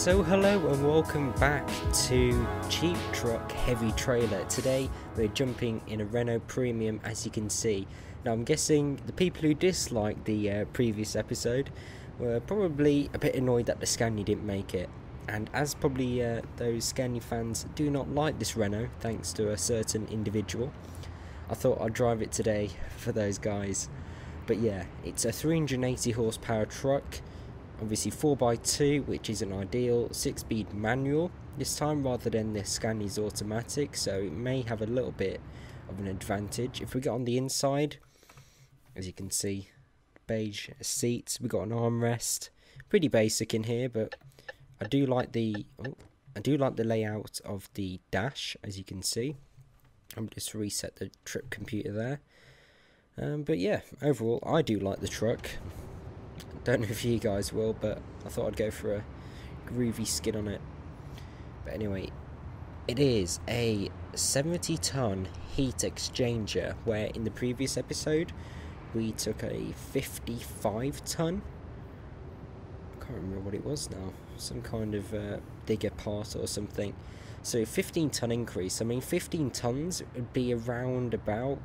So hello and welcome back to Cheap Truck Heavy Trailer. Today we're jumping in a Renault Premium, as you can see. Now I'm guessing the people who disliked the previous episode were probably a bit annoyed that the Scania didn't make it. And as probably those Scania fans do not like this Renault, thanks to a certain individual, I thought I'd drive it today for those guys. But yeah, it's a 380 horsepower truck. Obviously 4x2, which isn't ideal, 6-speed manual this time rather than the Scania's automatic, so it may have a little bit of an advantage. If we get on the inside, as you can see, beige seats, we got an armrest, pretty basic in here, but I do like the layout of the dash, as you can see. I'm just reset the trip computer there. But yeah, overall I do like the truck. Don't know if you guys will, but I thought I'd go for a groovy skid on it. But anyway, it is a 70-ton heat exchanger, where in the previous episode we took a 55-ton. I can't remember what it was now. Some kind of digger part or something. So 15-ton increase. I mean, 15 tons would be around about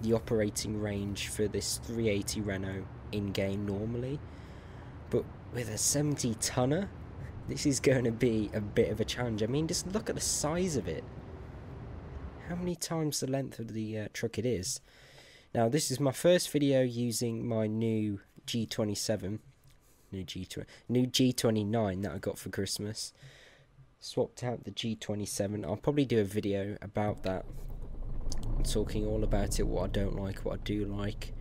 the operating range for this 380 Renault in-game normally, but with a 70-tonner, this is going to be a bit of a challenge. I mean, just look at the size of it. How many times the length of the truck it is. Now, this is my first video using my new G27, new G29 that I got for Christmas. Swapped out the G27. I'll probably do a video about that, talking all about it, what I don't like, what I do like,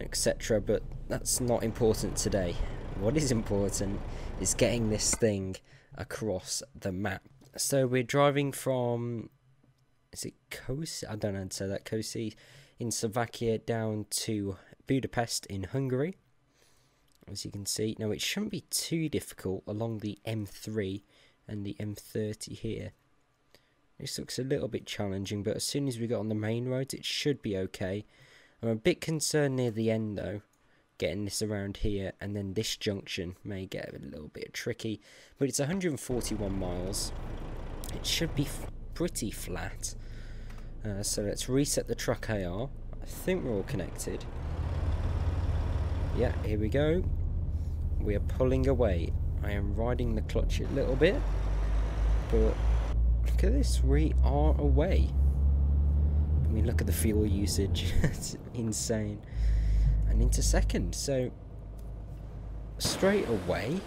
etc. But that's not important today. What is important is getting this thing across the map. So we're driving from, is it Corsair? I don't know how to say that. Corsair in Slovakia down to Budapest in Hungary, as you can see. Now it shouldn't be too difficult along the M3 and the M30 here. This looks a little bit challenging, but as soon as we get on the main roads it should be okay. I'm a bit concerned near the end though, getting this around here, and then this junction may get a little bit tricky, but it's 141 miles. It should be pretty flat. So let's reset the truck AR. I think we're all connected. Yeah, here we go. We are pulling away. I am riding the clutch a little bit, but look at this, we are away. I mean, look at the fuel usage. It's insane. And into second. So straight away,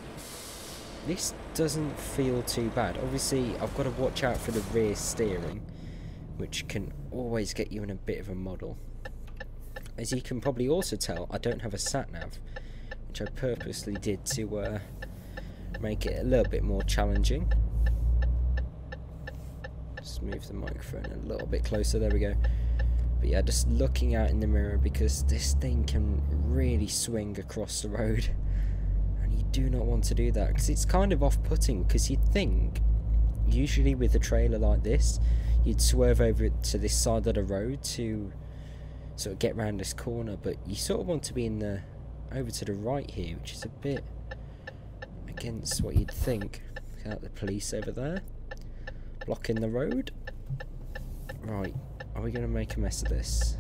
this doesn't feel too bad. Obviously I've got to watch out for the rear steering, which can always get you in a bit of a muddle. As you can probably also tell, I don't have a sat-nav, which I purposely did to make it a little bit more challenging. Just move the microphone a little bit closer, there we go. But yeah, just looking out in the mirror, because this thing can really swing across the road, and you do not want to do that, because it's kind of off-putting. Because you'd think usually with a trailer like this you'd swerve over to this side of the road to sort of get around this corner, but you sort of want to be in the over to the right here, which is a bit against what you'd think. Look at the police over there blocking the road. Right, are we going to make a mess of this?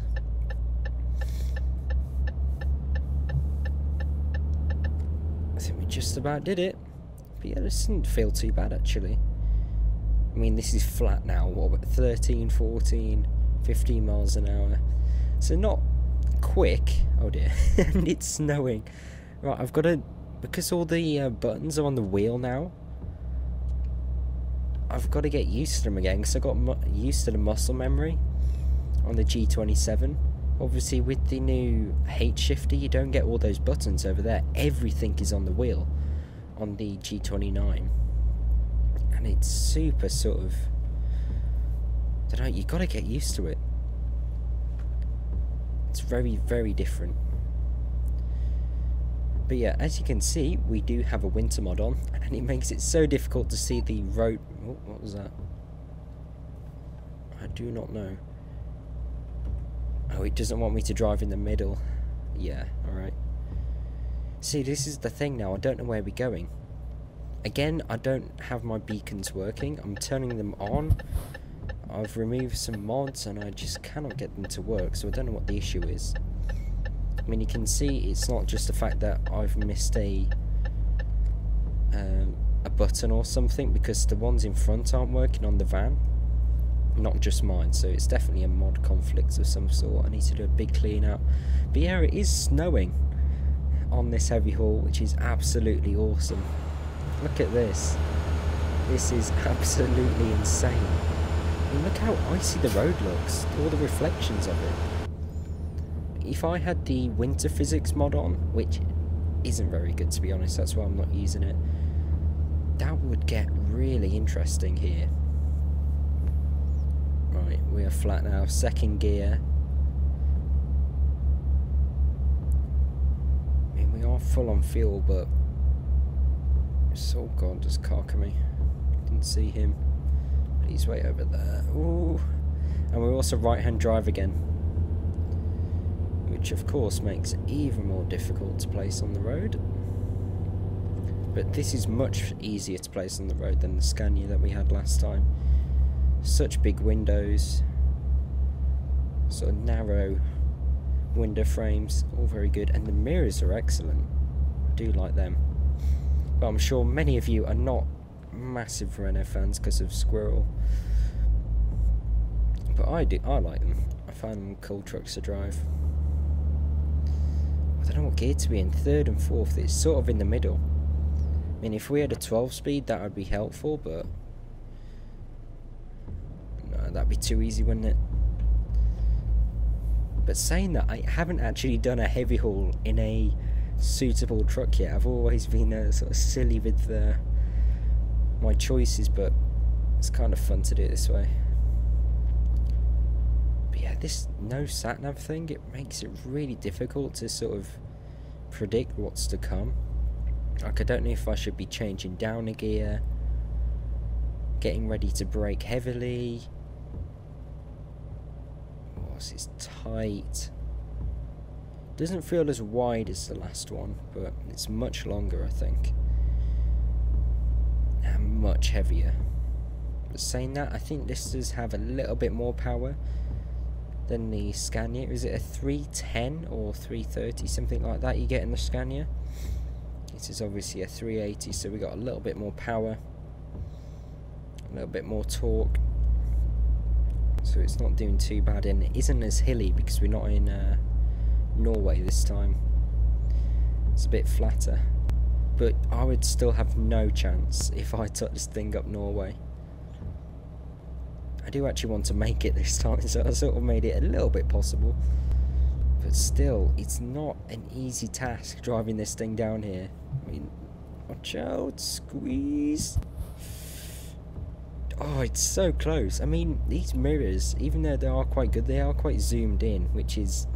I think we just about did it. But yeah, this didn't feel too bad actually. I mean, this is flat now, what about 13, 14, 15 miles an hour. So not quick. Oh dear, and it's snowing. Right, I've got to, because all the buttons are on the wheel now, I've got to get used to them again, because I got used to the muscle memory on the G27. Obviously with the new H shifter you don't get all those buttons over there. Everything is on the wheel on the G29, and it's super sort of, I don't know, you got to get used to it. It's very, very different. But yeah, as you can see, we do have a winter mod on, and it makes it so difficult to see the road. Oh, what was that? I do not know. Oh, it doesn't want me to drive in the middle. Yeah, alright. See, this is the thing now, I don't know where we're going. Again, I don't have my beacons working. I'm turning them on. I've removed some mods and I just cannot get them to work, so I don't know what the issue is. I mean, you can see it's not just the fact that I've missed a button or something, because the ones in front aren't working on the van, not just mine, so it's definitely a mod conflict of some sort. I need to do a big clean out. But yeah, it is snowing on this heavy haul, which is absolutely awesome. Look at this. This is absolutely insane. I mean, look how icy the road looks, all the reflections of it. If I had the winter physics mod on, which isn't very good to be honest, that's why I'm not using it, that would get really interesting here. Right, we are flat now, second gear. I mean, we are full on fuel, but... Oh god, there's a car coming. Didn't see him. He's way over there. Ooh. And we're also right-hand drive again, which of course makes it even more difficult to place on the road. But this is much easier to place on the road than the Scania that we had last time. Such big windows, sort of narrow window frames, all very good, and the mirrors are excellent. I do like them. But I'm sure many of you are not massive Renault fans because of Squirrel. But I do, I like them. I find them cool trucks to drive. I don't know what gear to be in, third and fourth, it's sort of in the middle. I mean, if we had a 12-speed, that would be helpful, but... no, that'd be too easy, wouldn't it? But saying that, I haven't actually done a heavy haul in a suitable truck yet. I've always been sort of silly with my choices, but it's kind of fun to do it this way. But yeah, this no sat-nav thing, it makes it really difficult to sort of predict what's to come. Like, I don't know if I should be changing down a gear, getting ready to brake heavily. Oh, this is tight. Doesn't feel as wide as the last one, but it's much longer, I think. And much heavier. But saying that, I think this does have a little bit more power than the Scania. Is it a 310 or 330, something like that you get in the Scania? This is obviously a 380, so we got a little bit more power, a little bit more torque, so it's not doing too bad, and it isn't as hilly because we're not in Norway this time. It's a bit flatter, but I would still have no chance if I took this thing up Norway. I do actually want to make it this time, so I sort of made it a little bit possible, but still, it's not an easy task driving this thing down here. I mean, watch out, squeeze. Oh, it's so close. I mean, these mirrors, even though they are quite good, they are quite zoomed in, which is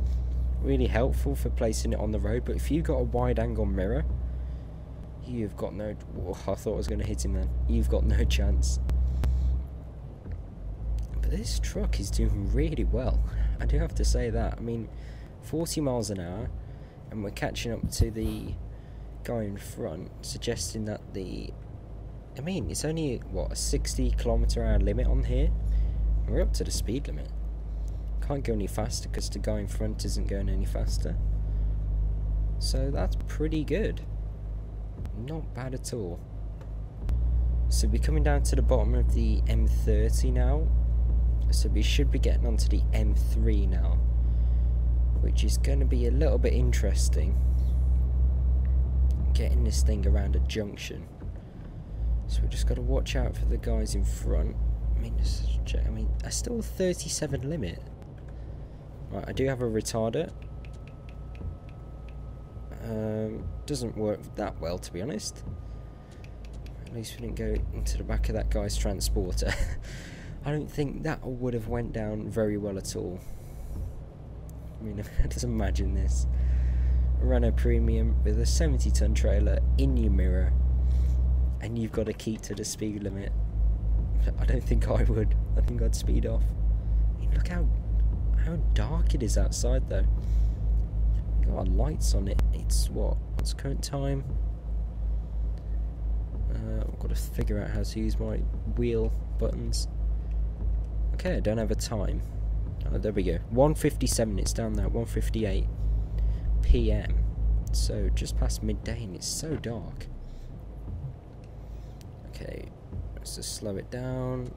really helpful for placing it on the road. But if you've got a wide angle mirror, you've got no... oh, I thought I was going to hit him then. You've got no chance. But this truck is doing really well. I do have to say that. I mean, 40 miles an hour, and we're catching up to the guy in front, suggesting that I mean, it's only, what, a 60km/h limit on here? We're up to the speed limit. Can't go any faster because the guy in front isn't going any faster. So that's pretty good. Not bad at all. So we're coming down to the bottom of the M30 now. So we should be getting onto the M3 now, which is going to be a little bit interesting. Getting this thing around a junction. So we just got to watch out for the guys in front. I mean, I still 37 limit. Right, I do have a retarder. Doesn't work that well, to be honest. At least we didn't go into the back of that guy's transporter. I don't think that would have went down very well at all. I mean, just imagine this. A Renault Premium with a 70-ton trailer in your mirror, and you've got to keep to the speed limit. I don't think I would. I think I'd speed off. I mean, look how dark it is outside, though. Got our lights on it. It's what? What's current time? got to figure out how to use my wheel buttons. Okay, I don't have a time. Oh, there we go. 1:57. It's down there. 1:58 p.m. So just past midday, and it's so dark. Okay, let's just slow it down.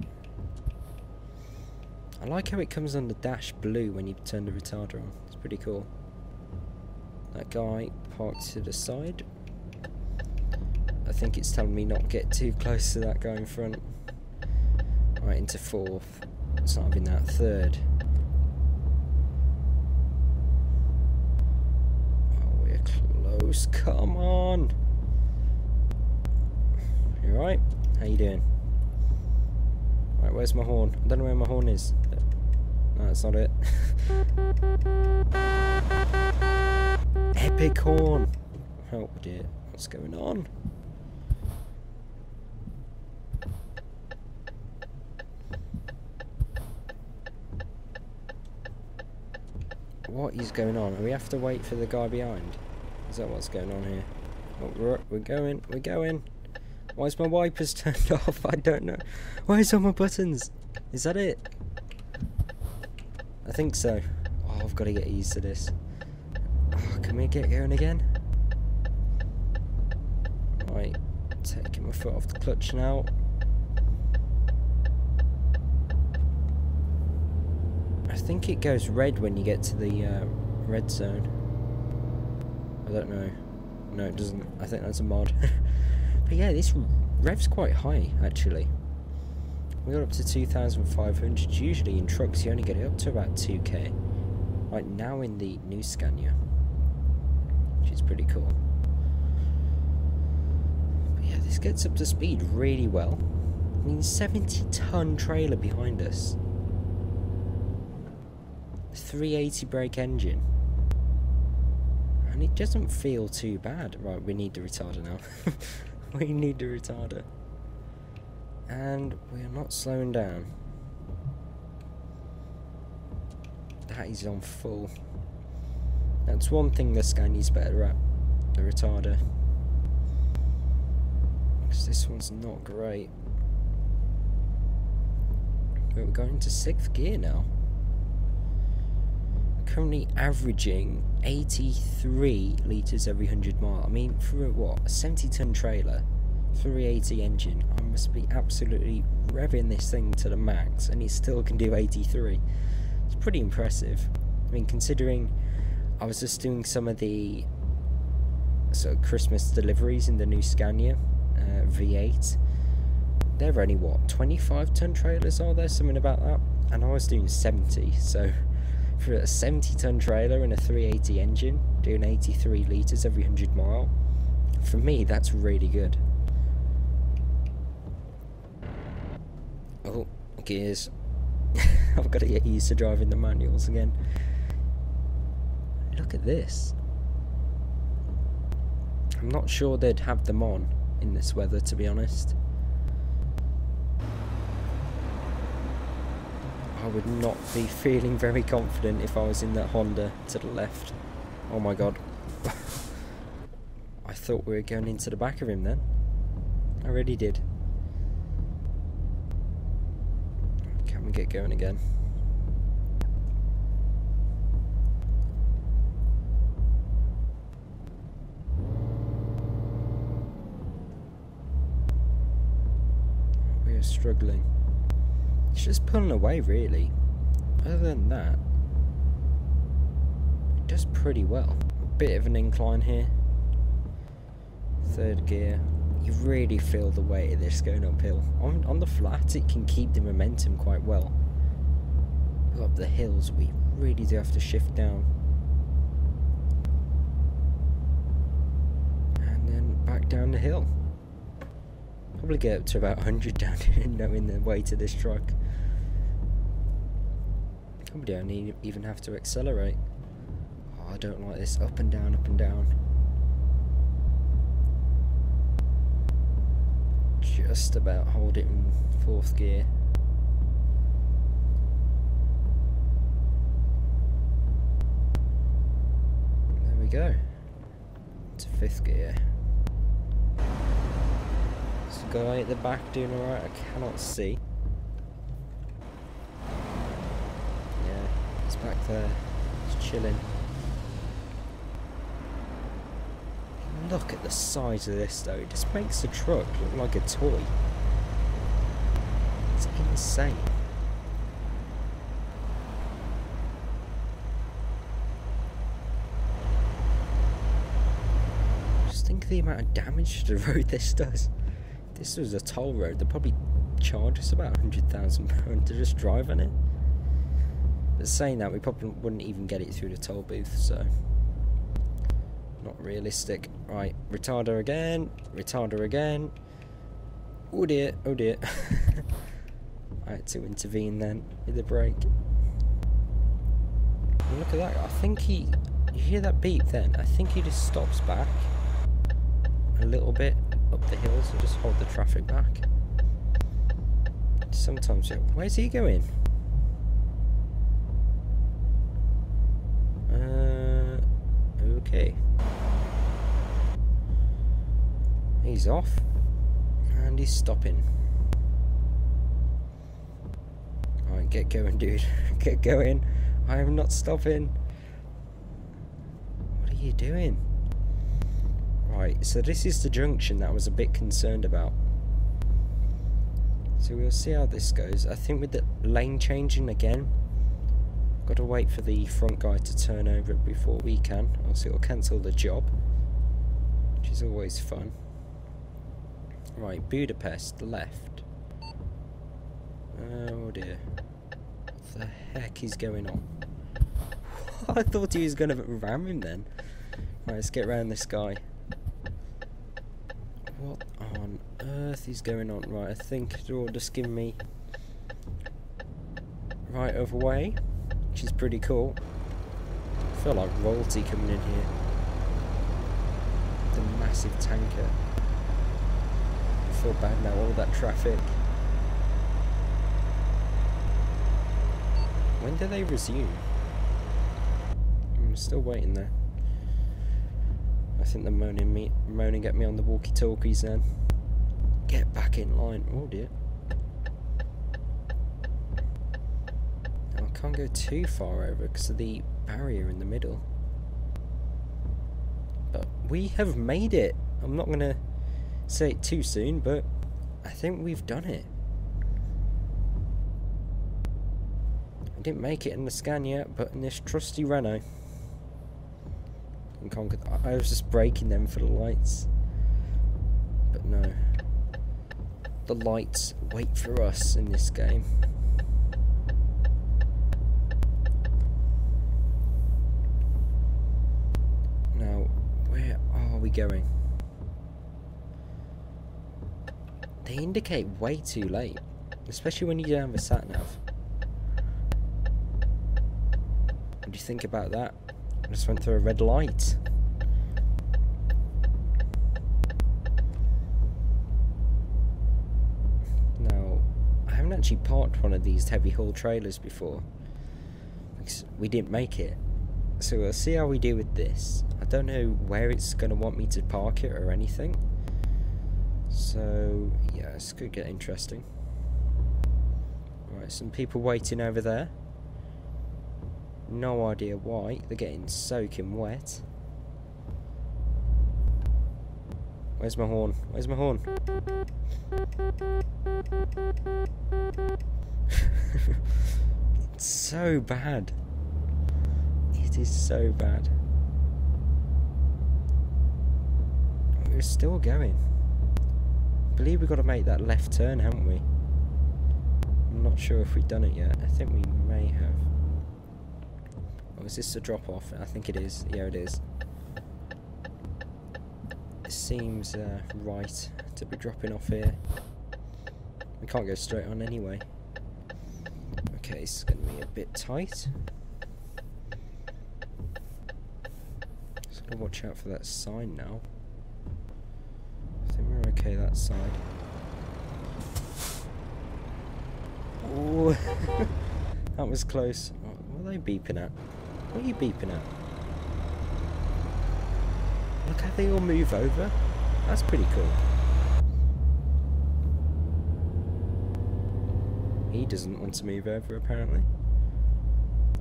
I like how it comes on the dash blue when you turn the retarder on. It's pretty cool. That guy parked to the side. I think it's telling me not to get too close to that guy in front. Right, into fourth. It's not having that. Third. Oh, we're close. Come on. You alright? How you doing? Right, where's my horn? I don't know where my horn is. No, that's not it. Epic horn! Oh dear, what's going on? What is going on? We have to wait for the guy behind? Is that what's going on here? Oh, we're going. Why is my wipers turned off? I don't know. Where's all my buttons? Is that it? I think so. Oh, I've got to get used to this. Oh, can we get going again? Right, taking my foot off the clutch now. I think it goes red when you get to the red zone. I don't know. No, it doesn't. I think that's a mod. But yeah, this rev's quite high, actually. We got up to 2,500. Usually in trucks you only get it up to about 2k. Right now in the new Scania, which is pretty cool. But yeah, this gets up to speed really well. I mean, 70-ton trailer behind us. 380 brake engine. And it doesn't feel too bad. Right, we need the retarder now. We need the retarder. And we're not slowing down. That is on full. That's one thing the Scania's better at. The retarder. Because this one's not great. But we're going to 6th gear now. Currently averaging 83 litres every 100 mile. I mean, for what? A 70-ton trailer, 380 engine. I must be absolutely revving this thing to the max, and it still can do 83. It's pretty impressive. I mean, considering I was just doing some of the sort of Christmas deliveries in the new Scania V8. They're only what, 25-ton trailers, are there? Something about that. And I was doing 70, so for a 70-ton trailer and a 380 engine, doing 83 litres every 100 mile, for me, that's really good. Oh, gears. I've got to get used to driving the manuals again. Look at this. I'm not sure they'd have them on in this weather, to be honest. I would not be feeling very confident if I was in that Honda to the left. Oh my god. I thought we were going into the back of him then. I really did. Can we get going again? We are struggling. It's just pulling away, really. Other than that, it does pretty well. A bit of an incline here. 3rd gear. You really feel the weight of this going uphill. On the flat, it can keep the momentum quite well. But up the hills, we really do have to shift down. And then back down the hill. Probably get up to about 100 down here, knowing the weight of this truck. Probably don't even have to accelerate. Oh, I don't like this up and down, up and down. Just about hold it in 4th gear. There we go. To 5th gear. So guy at the back doing alright? I cannot see. Yeah, he's back there. He's chilling. Look at the size of this though. It just makes the truck look like a toy. It's insane. Think of the amount of damage to the road this does. If this was a toll road, they'd probably charge us about £100,000 to just drive on it. But saying that, we probably wouldn't even get it through the toll booth, so not realistic. Right, retarder again, retarder again. Oh dear, oh dear. I had to intervene then with the brake. And look at that, I think he, you hear that beep then? I think he just stops back a little bit up the hill, so just hold the traffic back. Sometimes, where's he going? Okay. He's off. And he's stopping. Alright, get going, dude. Get going. I am not stopping. What are you doing? Right, so this is the junction that I was a bit concerned about. So we'll see how this goes. I think with the lane changing again, got to wait for the front guy to turn over before we can, else it'll cancel the job, which is always fun. Right, Budapest, left. Oh dear. What the heck is going on? I thought he was going to ram him then. Right, let's get around this guy. What on earth is going on? Right, I think they're all just giving me right of way, which is pretty cool. I feel like royalty coming in here. The massive tanker. I feel bad now, all that traffic. When do they resume? I'm still waiting there. I think they're moaning at me on the walkie-talkies then. Get back in line. Oh dear. Now I can't go too far over because of the barrier in the middle. But we have made it. I'm not going to say it too soon, but I think we've done it. I didn't make it in the scan yet, but in this trusty Renault. I was just braking them for the lights, but no, the lights wait for us in this game. Now, where are we going? They indicate way too late, especially when you don't have a sat-nav. What do you think about that? I just went through a red light. Now, I haven't actually parked one of these heavy haul trailers before, because we didn't make it. So we'll see how we do with this. I don't know where it's going to want me to park it or anything. So, yeah, this could get interesting. Right, some people waiting over there. No idea why. They're getting soaking wet. Where's my horn? Where's my horn? It's so bad. It is so bad. We're still going. I believe we've got to make that left turn, haven't we? I'm not sure if we've done it yet. I think we may have. Oh, is this a drop off? I think it is. Yeah, it is. It seems right to be dropping off here. We can't go straight on anyway. Okay, it's going to be a bit tight. Just got to watch out for that sign now. I think we're okay that side. Oh, that was close. What are they beeping at? What are you beeping at? Look how they all move over. That's pretty cool. He doesn't want to move over, apparently.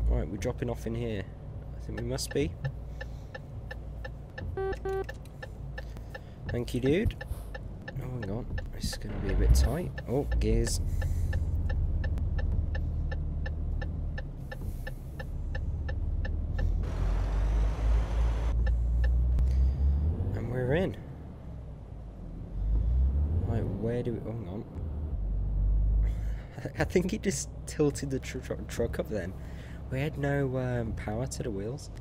Right, we're dropping off in here. I think we must be. Thank you, dude. Oh, hang on. This is going to be a bit tight. Oh, gears. And we're in. Right, where do we... Oh, hang on. I think he just tilted the truck up then. We had no power to the wheels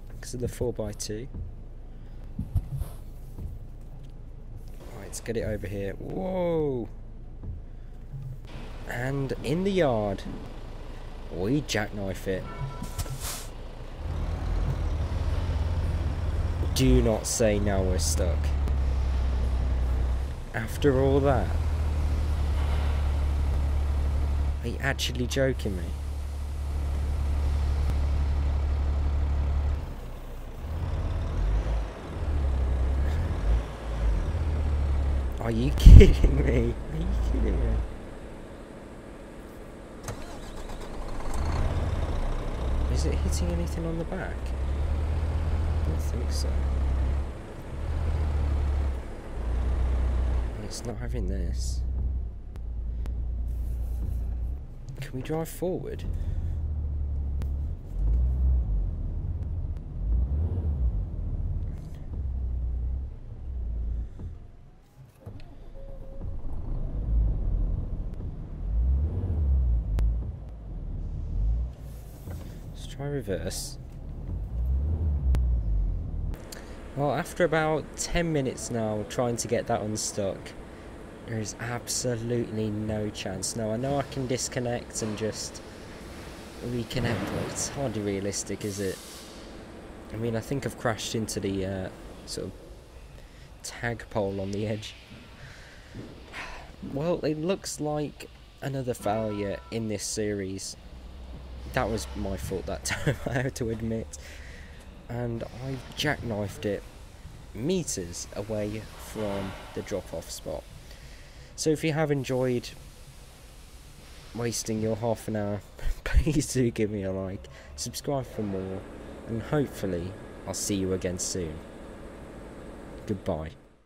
because of the 4x2. Right, let's get it over here. Whoa! And in the yard, we jackknife it. Do not say now we're stuck. After all that. Are you actually joking me? Are you kidding me? Are you kidding me? Is it hitting anything on the back? I don't think so. It's not having this. Can we drive forward? Let's try reverse. Well, after about 10 minutes now trying to get that unstuck, there is absolutely no chance. Now, I know I can disconnect and just reconnect, but it's hardly realistic, is it? I mean, I think I've crashed into the sort of tag pole on the edge. Well, it looks like another failure in this series. That was my fault that time, I have to admit. And I jackknifed it meters away from the drop-off spot. So if you have enjoyed wasting your half an hour, please do give me a like, subscribe for more, and hopefully I'll see you again soon. Goodbye.